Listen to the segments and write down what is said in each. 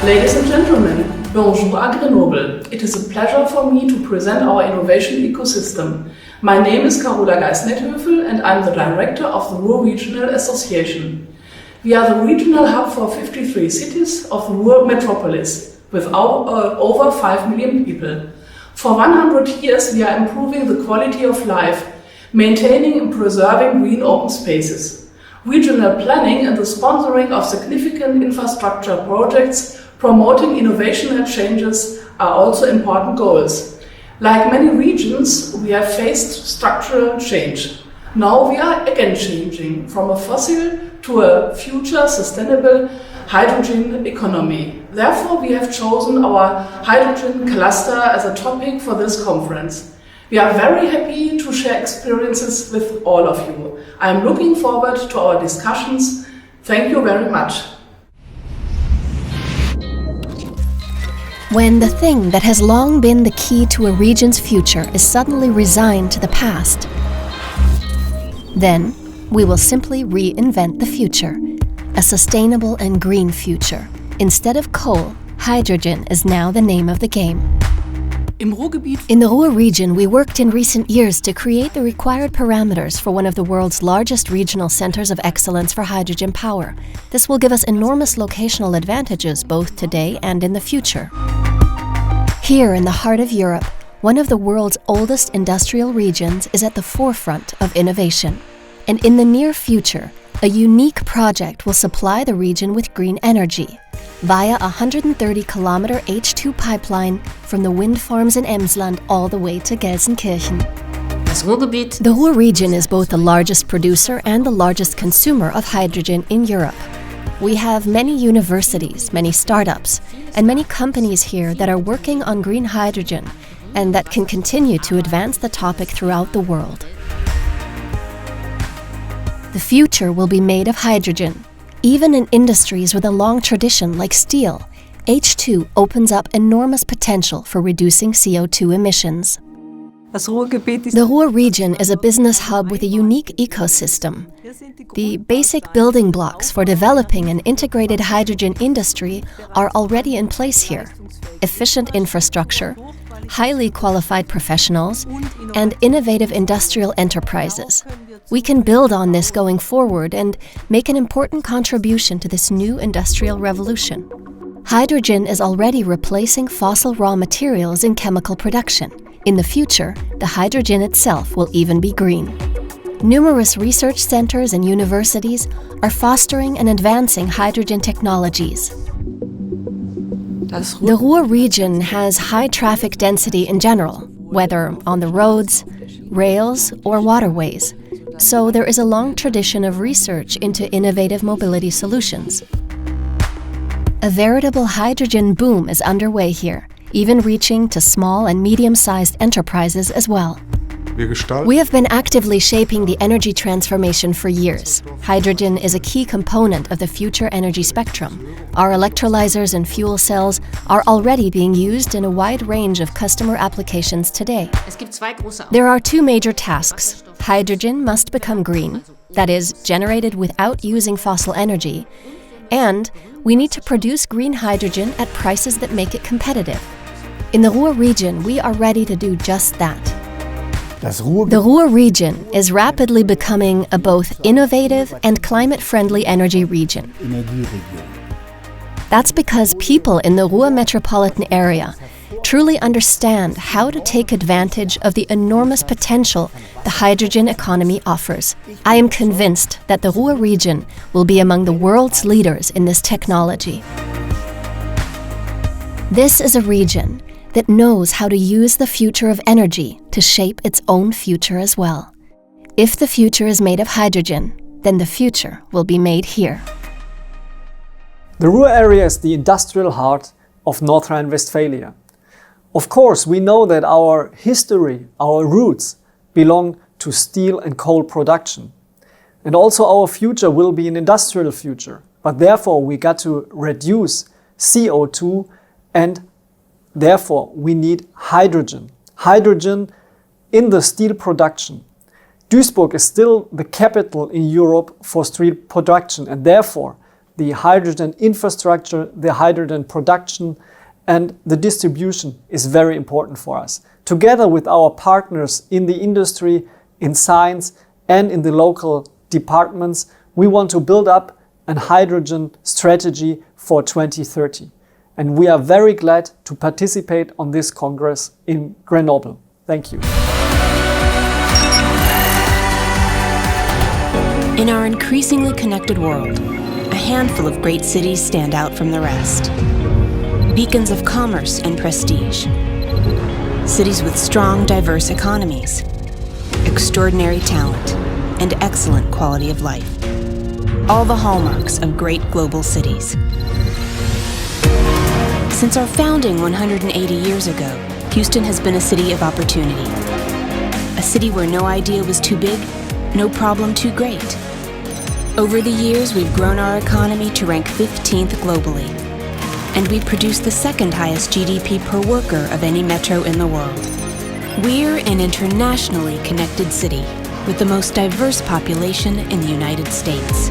Ladies and gentlemen, bonjour à Grenoble. It is a pleasure for me to present our innovation ecosystem. My name is Carola Geis-Nethöfel and I'm the director of the Ruhr Regional Association. We are the regional hub for 53 cities of the Ruhr metropolis, with over 5 million people. For 100 years we are improving the quality of life, maintaining and preserving green open spaces. Regional planning and the sponsoring of significant infrastructure projects promoting innovation and changes are also important goals. Like many regions, we have faced structural change. Now we are again changing from a fossil to a future sustainable hydrogen economy. Therefore, we have chosen our hydrogen cluster as a topic for this conference. We are very happy to share experiences with all of you. I am looking forward to our discussions. Thank you very much. When the thing that has long been the key to a region's future is suddenly resigned to the past, then we will simply reinvent the future, a sustainable and green future. Instead of coal, hydrogen is now the name of the game. In the Ruhr region, we worked in recent years to create the required parameters for one of the world's largest regional centers of excellence for hydrogen power. This will give us enormous locational advantages both today and in the future. Here in the heart of Europe, one of the world's oldest industrial regions is at the forefront of innovation. And in the near future, a unique project will supply the region with green energy via a 130-kilometer H2 pipeline from the wind farms in Emsland all the way to Gelsenkirchen. The Ruhr region is both the largest producer and the largest consumer of hydrogen in Europe. We have many universities, many startups, and many companies here that are working on green hydrogen and that can continue to advance the topic throughout the world. The future will be made of hydrogen. Even in industries with a long tradition like steel, H2 opens up enormous potential for reducing CO2 emissions. The Ruhr region is a business hub with a unique ecosystem. The basic building blocks for developing an integrated hydrogen industry are already in place here. Efficient infrastructure, highly qualified professionals, and innovative industrial enterprises. We can build on this going forward and make an important contribution to this new industrial revolution. Hydrogen is already replacing fossil raw materials in chemical production. In the future, the hydrogen itself will even be green. Numerous research centers and universities are fostering and advancing hydrogen technologies. The Ruhr region has high traffic density in general, whether on the roads, rails, or waterways. So there is a long tradition of research into innovative mobility solutions. A veritable hydrogen boom is underway here, even reaching to small and medium-sized enterprises as well. We have been actively shaping the energy transformation for years. Hydrogen is a key component of the future energy spectrum. Our electrolyzers and fuel cells are already being used in a wide range of customer applications today. There are two major tasks. Hydrogen must become green, that is, generated without using fossil energy, and we need to produce green hydrogen at prices that make it competitive. In the Ruhr region, we are ready to do just that. The Ruhr region is rapidly becoming a both innovative and climate-friendly energy region. That's because people in the Ruhr metropolitan area truly understand how to take advantage of the enormous potential the hydrogen economy offers. I am convinced that the Ruhr region will be among the world's leaders in this technology. This is a region that knows how to use the future of energy to shape its own future as well. If the future is made of hydrogen, then the future will be made here. The Ruhr area is the industrial heart of North Rhine-Westphalia. Of course, we know that our history, our roots, belong to steel and coal production. And also our future will be an industrial future. But therefore, we got to reduce CO2 and therefore we need hydrogen. Hydrogen in the steel production. Duisburg is still the capital in Europe for steel production, and therefore the hydrogen infrastructure, the hydrogen production, and the distribution is very important for us. Together with our partners in the industry, in science, and in the local departments, we want to build up a hydrogen strategy for 2030. And we are very glad to participate on this Congress in Grenoble. Thank you. In our increasingly connected world, a handful of great cities stand out from the rest. Beacons of commerce and prestige. Cities with strong, diverse economies, extraordinary talent, and excellent quality of life. All the hallmarks of great global cities. Since our founding 180 years ago, Houston has been a city of opportunity. A city where no idea was too big, no problem too great. Over the years, we've grown our economy to rank 15th globally, and we produce the second highest GDP per worker of any metro in the world. We're an internationally connected city with the most diverse population in the United States.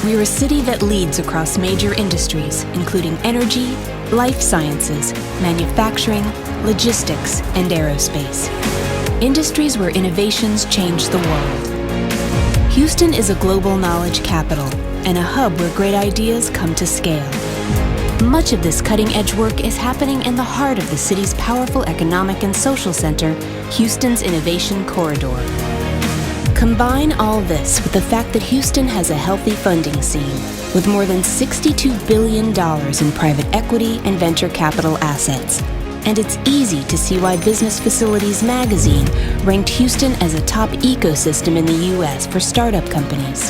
We're a city that leads across major industries, including energy, life sciences, manufacturing, logistics, and aerospace. Industries where innovations change the world. Houston is a global knowledge capital and a hub where great ideas come to scale. Much of this cutting-edge work is happening in the heart of the city's powerful economic and social center, Houston's Innovation Corridor. Combine all this with the fact that Houston has a healthy funding scene, with more than $62 billion in private equity and venture capital assets. And it's easy to see why Business Facilities magazine ranked Houston as a top ecosystem in the U.S. for startup companies.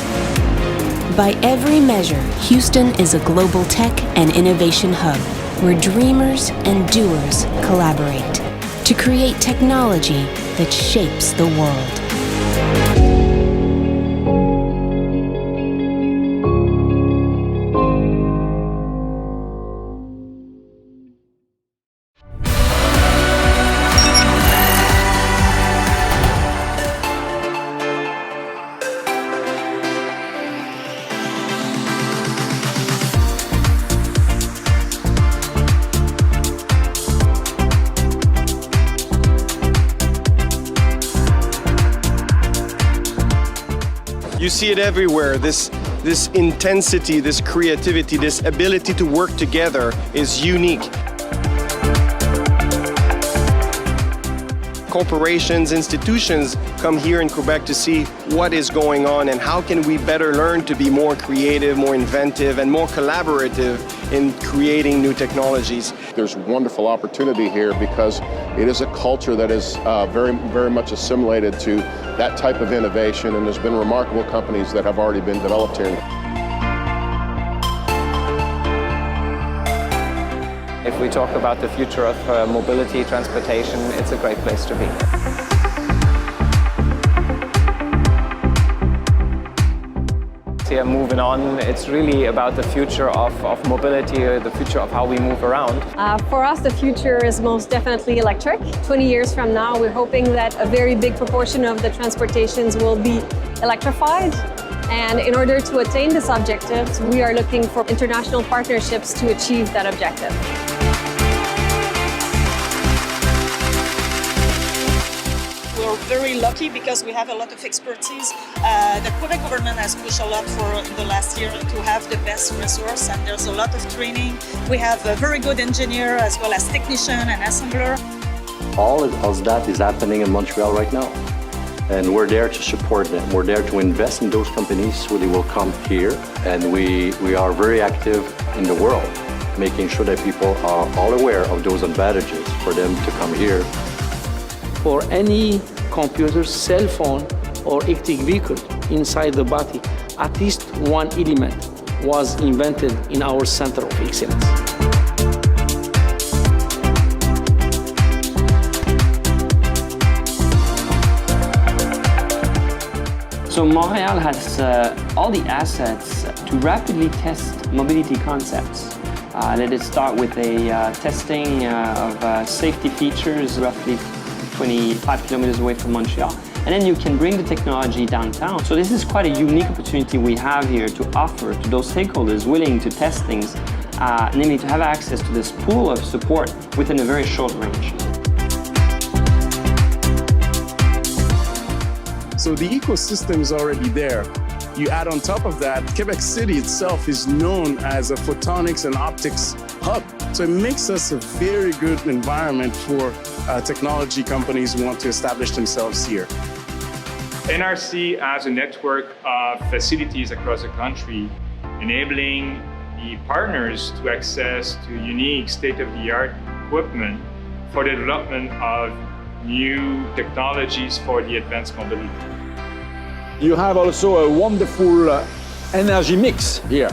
By every measure, Houston is a global tech and innovation hub where dreamers and doers collaborate to create technology that shapes the world. You see it everywhere. This intensity, this creativity, this ability to work together is unique. Corporations, institutions come here in Quebec to see what is going on and how can we better learn to be more creative, more inventive, and more collaborative in creating new technologies. There's wonderful opportunity here because it is a culture that is very much assimilated to that type of innovation, and there's been remarkable companies that have already been developed here. If we talk about the future of mobility, transportation, it's a great place to be. Here, moving on, it's really about the future of mobility, the future of how we move around. For us, the future is most definitely electric. 20 years from now, we're hoping that a very big proportion of the transportations will be electrified. And in order to attain this objective, we are looking for international partnerships to achieve that objective. We're very lucky because we have a lot of expertise. The Quebec government has pushed a lot in the last year to have the best resource, and there's a lot of training. We have a very good engineer as well as technician and assembler. All of that is happening in Montreal right now. And we're there to support them. We're there to invest in those companies so they will come here. And we are very active in the world, making sure that people are all aware of those advantages for them to come here. For any computer, cell phone, or electric vehicle inside the body, at least one element was invented in our Center of Excellence. So Montreal has all the assets to rapidly test mobility concepts. Let us start with a testing of safety features roughly 25 kilometers away from Montreal. and then you can bring the technology downtown. So this is quite a unique opportunity we have here to offer to those stakeholders willing to test things, namely to have access to this pool of support within a very short range. So the ecosystem is already there. You add on top of that, Quebec City itself is known as a photonics and optics hub. So it makes us a very good environment for technology companies who want to establish themselves here. NRC has a network of facilities across the country, enabling the partners to access to unique state-of-the-art equipment for the development of new technologies for the advanced mobility. You have also a wonderful energy mix here,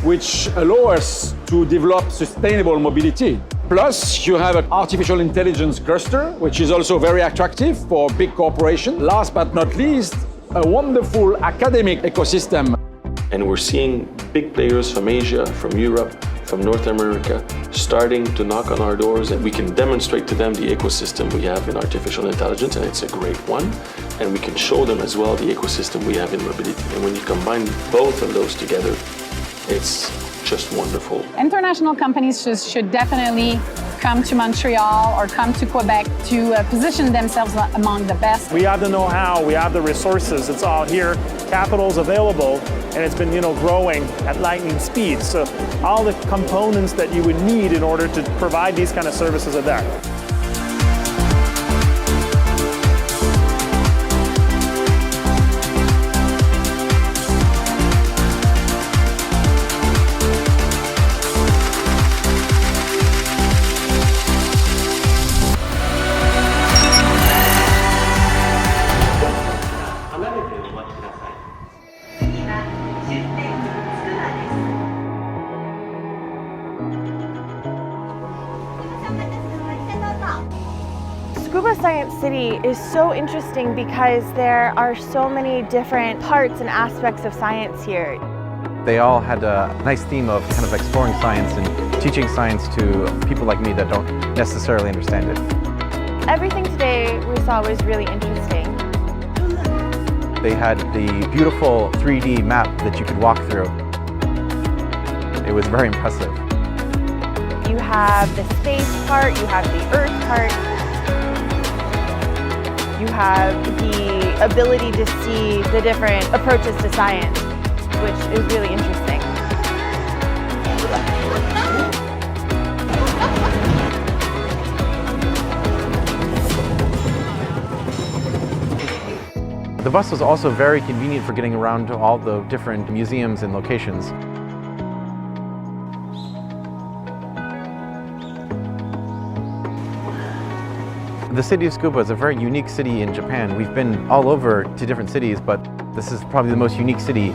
which allows us to develop sustainable mobility. Plus, you have an artificial intelligence cluster, which is also very attractive for big corporations. Last but not least, a wonderful academic ecosystem. And we're seeing big players from Asia, from Europe, from North America, starting to knock on our doors, and we can demonstrate to them the ecosystem we have in artificial intelligence, and it's a great one. And we can show them as well the ecosystem we have in mobility. And when you combine both of those together, it's just wonderful. International companies should definitely come to Montreal or come to Quebec to position themselves among the best. We have the know-how, we have the resources, it's all here, capital's available, and it's been growing at lightning speed. So all the components that you would need in order to provide these kind of services are there. Scuba Science City is so interesting because there are so many different parts and aspects of science here. They all had a nice theme of kind of exploring science and teaching science to people like me that don't necessarily understand it. Everything today we saw was really interesting. They had the beautiful 3D map that you could walk through. It was very impressive. You have the space part, you have the Earth part. You have the ability to see the different approaches to science, which is really interesting. The bus was also very convenient for getting around to all the different museums and locations. The city of Tsukuba is a very unique city in Japan. We've been all over to different cities, but this is probably the most unique city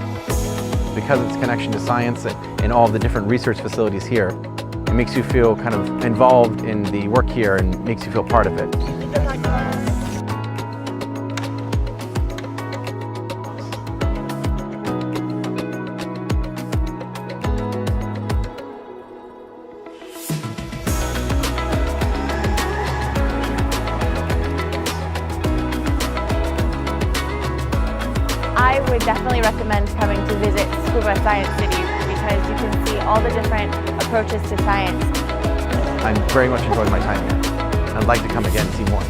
because of its connection to science and all the different research facilities here. It makes you feel kind of involved in the work here and makes you feel part of it. I would definitely recommend coming to visit Scuba Science City because you can see all the different approaches to science. I'm very much enjoying my time here. I'd like to come again and see more.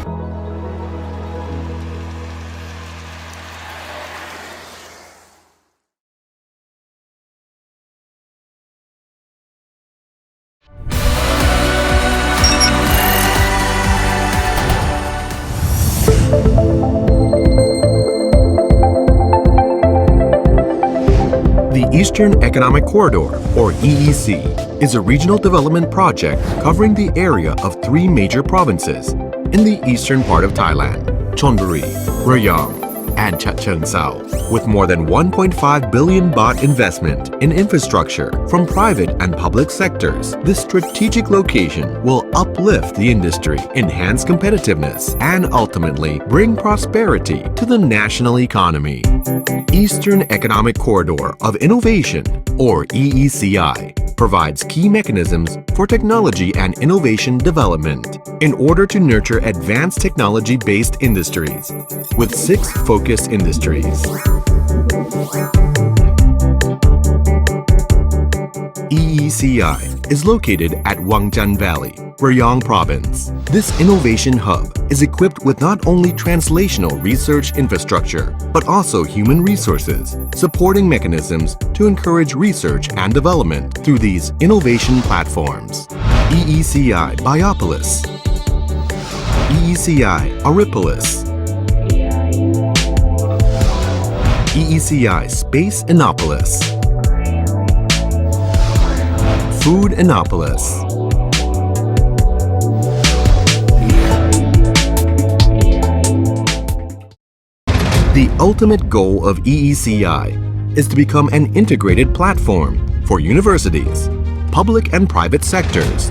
The Eastern Economic Corridor, or EEC, is a regional development project covering the area of 3 major provinces in the eastern part of Thailand: Chonburi, Rayong, and Chachoengsao. With more than 1.5 billion baht investment in infrastructure from private and public sectors, this strategic location will uplift the industry, enhance competitiveness, and ultimately bring prosperity to the national economy. Eastern Economic Corridor of Innovation, or EECI, provides key mechanisms for technology and innovation development in order to nurture advanced technology-based industries with 6 focused industries. EECI is located at Wangjan Valley, Rayong Province. This innovation hub is equipped with not only translational research infrastructure, but also human resources, supporting mechanisms to encourage research and development through these innovation platforms. EECI Biopolis, EECI Auripolis, EECI Space Innopolis, Food Innopolis. The ultimate goal of EECI is to become an integrated platform for universities, public and private sectors,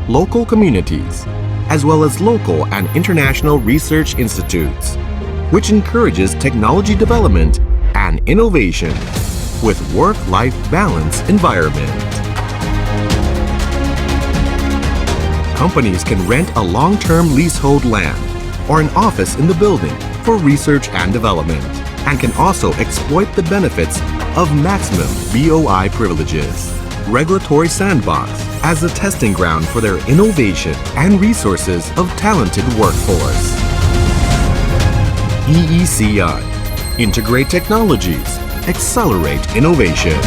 local communities, as well as local and international research institutes, which encourages technology development and innovation with work-life balance environment. Companies can rent a long-term leasehold land or an office in the building for research and development, and can also exploit the benefits of maximum BOI privileges. Regulatory sandbox as a testing ground for their innovation and resources of talented workforce. EECI. Integrate technologies. Accelerate innovation.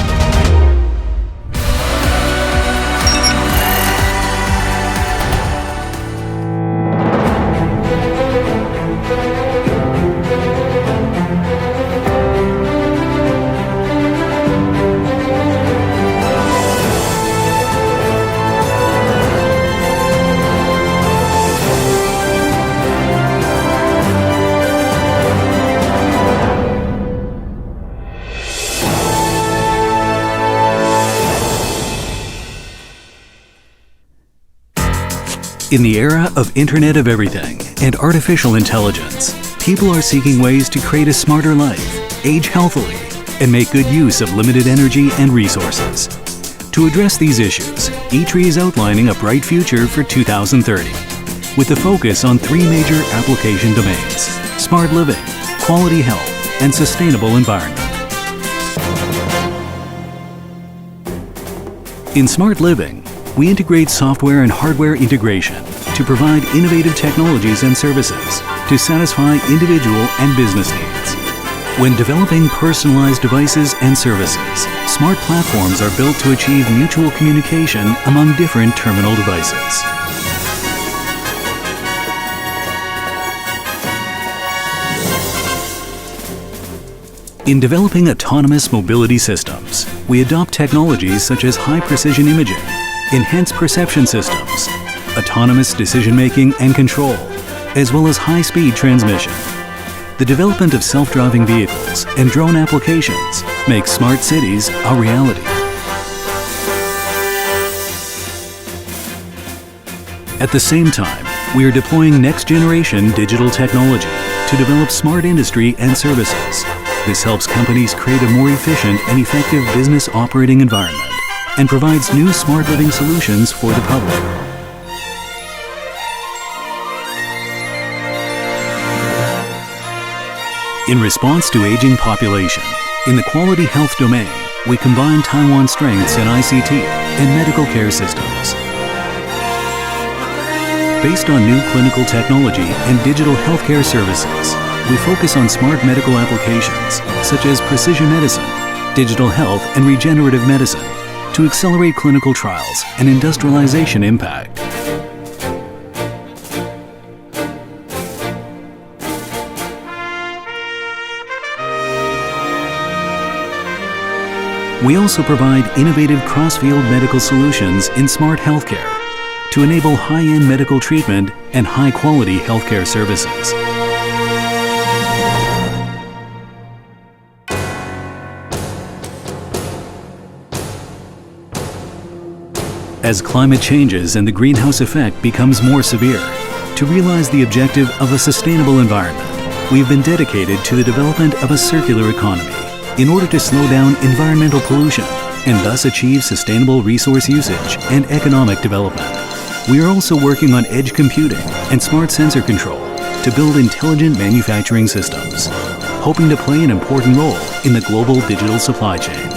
In the era of Internet of Everything and artificial intelligence, people are seeking ways to create a smarter life, age healthily, and make good use of limited energy and resources. To address these issues, E-Tree is outlining a bright future for 2030, with a focus on 3 major application domains: smart living, quality health, and sustainable environment. In smart living, we integrate software and hardware integration to provide innovative technologies and services to satisfy individual and business needs. When developing personalized devices and services, smart platforms are built to achieve mutual communication among different terminal devices. In developing autonomous mobility systems, we adopt technologies such as high-precision imaging, enhanced perception systems, autonomous decision-making and control, as well as high-speed transmission. The development of self-driving vehicles and drone applications makes smart cities a reality. At the same time, we are deploying next-generation digital technology to develop smart industry and services. This helps companies create a more efficient and effective business operating environment and provides new smart living solutions for the public. In response to aging population, in the quality health domain, we combine Taiwan's strengths in ICT and medical care systems. Based on new clinical technology and digital healthcare services, we focus on smart medical applications such as precision medicine, digital health, and regenerative medicine to accelerate clinical trials and industrialization impact. We also provide innovative cross-field medical solutions in smart healthcare to enable high-end medical treatment and high-quality healthcare services. As climate changes and the greenhouse effect becomes more severe, to realize the objective of a sustainable environment, we have been dedicated to the development of a circular economy in order to slow down environmental pollution and thus achieve sustainable resource usage and economic development. We are also working on edge computing and smart sensor control to build intelligent manufacturing systems, hoping to play an important role in the global digital supply chain.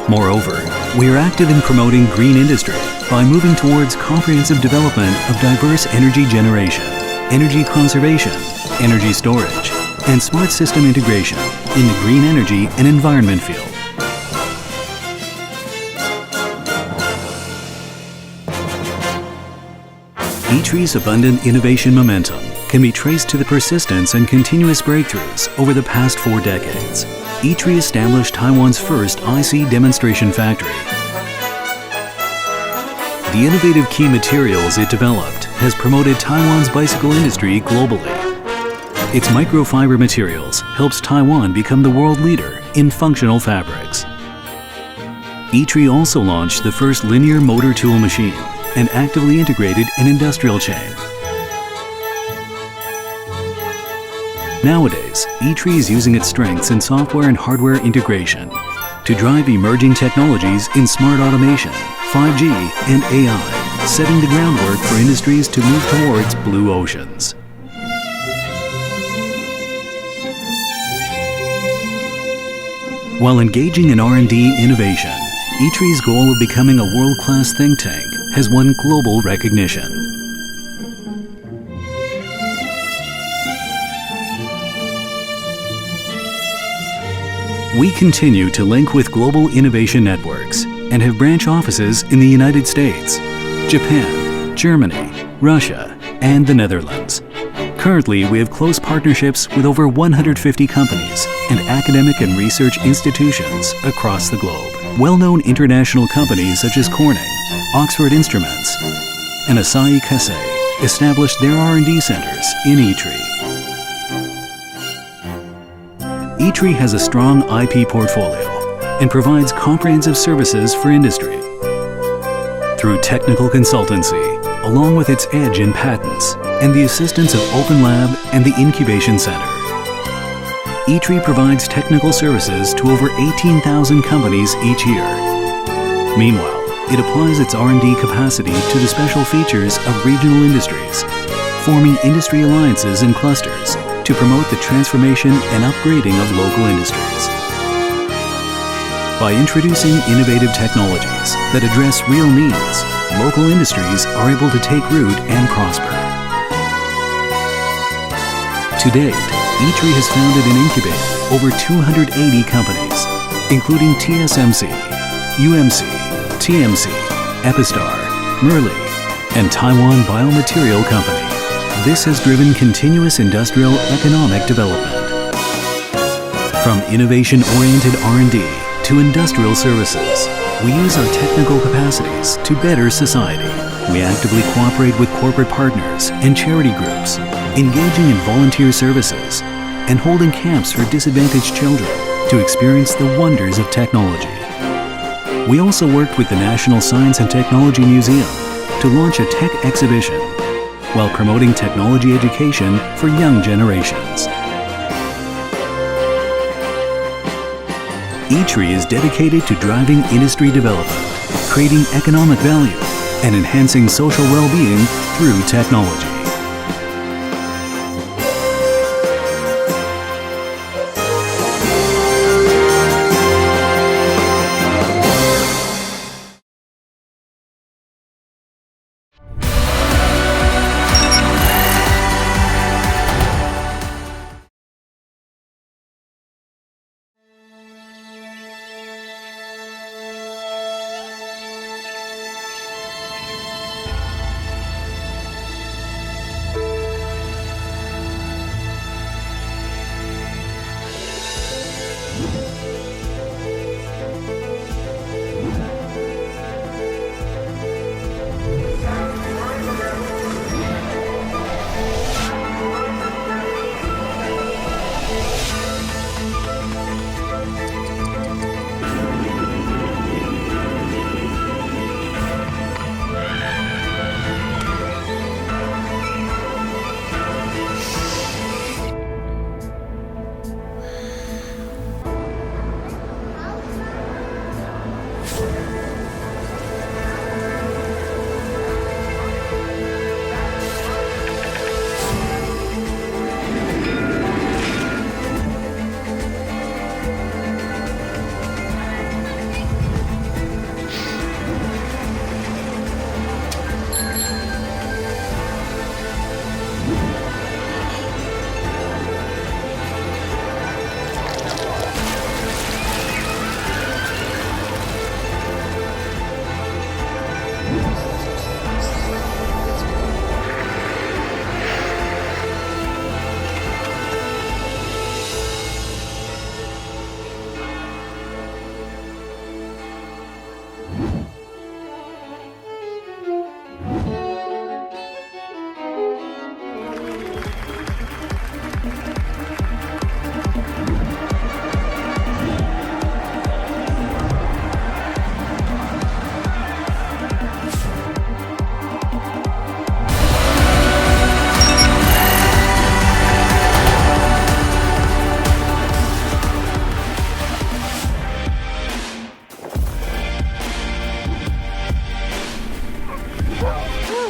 Moreover, we are active in promoting green industry by moving towards comprehensive development of diverse energy generation, energy conservation, energy storage, and smart system integration in the green energy and environment field. ITRI's abundant innovation momentum can be traced to the persistence and continuous breakthroughs over the past 4 decades. ITRI established Taiwan's first IC demonstration factory. The innovative key materials it developed has promoted Taiwan's bicycle industry globally. Its microfiber materials helps Taiwan become the world leader in functional fabrics. ITRI also launched the first linear motor tool machine and actively integrated an industrial chain. Nowadays, ITRI is using its strengths in software and hardware integration to drive emerging technologies in smart automation, 5G, and AI, setting the groundwork for industries to move towards blue oceans. While engaging in R&D innovation, ITRI's goal of becoming a world-class think tank has won global recognition. We continue to link with global innovation networks and have branch offices in the United States, Japan, Germany, Russia, and the Netherlands. Currently, we have close partnerships with over 150 companies and academic and research institutions across the globe. Well-known international companies such as Corning, Oxford Instruments, and Asahi Kasei established their R&D centers in ITRI. ITRI has a strong IP portfolio and provides comprehensive services for industry. Through technical consultancy, along with its edge in patents and the assistance of Open Lab and the Incubation Center, ITRI provides technical services to over 18,000 companies each year. Meanwhile, it applies its R&D capacity to the special features of regional industries, forming industry alliances and clusters to promote the transformation and upgrading of local industries. By introducing innovative technologies that address real needs, local industries are able to take root and prosper. To date, ITRI has founded and incubated over 280 companies, including TSMC, UMC, TMC, Epistar, Merli, and Taiwan Biomaterial Company. This has driven continuous industrial economic development. From innovation-oriented R&D to industrial services, we use our technical capacities to better society. We actively cooperate with corporate partners and charity groups, engaging in volunteer services, and holding camps for disadvantaged children to experience the wonders of technology. We also worked with the National Science and Technology Museum to launch a tech exhibition while promoting technology education for young generations. ITRI is dedicated to driving industry development, creating economic value, and enhancing social well-being through technology.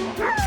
Woo!